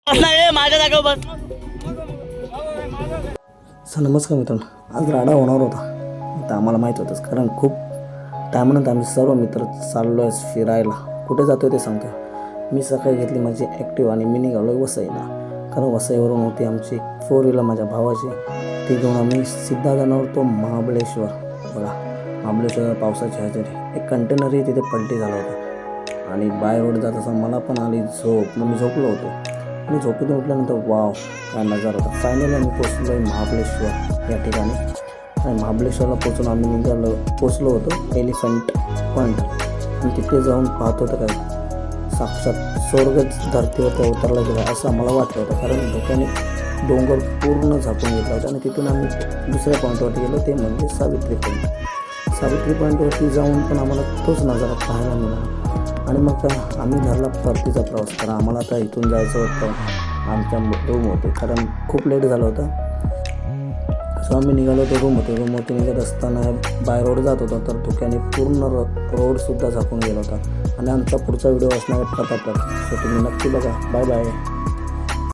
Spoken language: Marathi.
माझ्या जागा बस. नमस्कार मित्रांनो, आज राडा होणार होता तर आम्हाला माहीत होतंच, कारण खूप टायमानंतर आम्ही सर्व मित्र चाललो आहे फिरायला. कुठे जातो ते सांगतो. मी सकाळी घेतली माझी ॲक्टिव्ह आणि मी निघालो आहे वसईला, कारण वसईवरून होती आमची 4 व्हीलर माझ्या भावाची. ती घेऊन आम्ही सिद्धा जाणार होतो महाबळेश्वर. बघा, महाबळेश्वर पावसाच्या हजेरी एक कंटेनरही तिथे पलटी झाला होता आणि बाय रोड जात असं मला पण आली झोप. मग मी झोपलो होतो आणि झोपेतून उठल्यानंतर वाव काय नजारा होता. फायनली आम्ही पोचलो आहे महाबळेश्वर या ठिकाणी. आणि महाबळेश्वरला पोचून आम्ही पोचलो होतो एलिफंट पॉईंट. आणि तिथे जाऊन पाहतो तर काय साक्षात स्वर्गच धरतीवर उतरला गेला असं आम्हाला वाटलं होतं, कारण धोक्याने डोंगर पूर्ण झाकून घेतला होता. आणि तिथून आम्ही दुसऱ्या पॉईंटवरती गेलो, ते म्हणजे सावित्री पॉईंट. सावित्री पॉईंटवरती जाऊन पण आम्हाला तोच नजारा पाहायला मिळाला. आणि मग आम्ही धरला परतीचा प्रवास, कारण आम्हाला आता इथून जायचं होतं आमच्या रूम होते, कारण खूप लेट झालं होतं. सो आम्ही निघालो होतो रूमवरती निघत असताना बाय रोड जात होतो, तर धुक्याने पूर्ण रोडसुद्धा झाकून गेला होता. आणि आमचा पुढचा व्हिडिओ असणार प्रतापगड. सो तुम्ही नक्की बघा. Bye bye.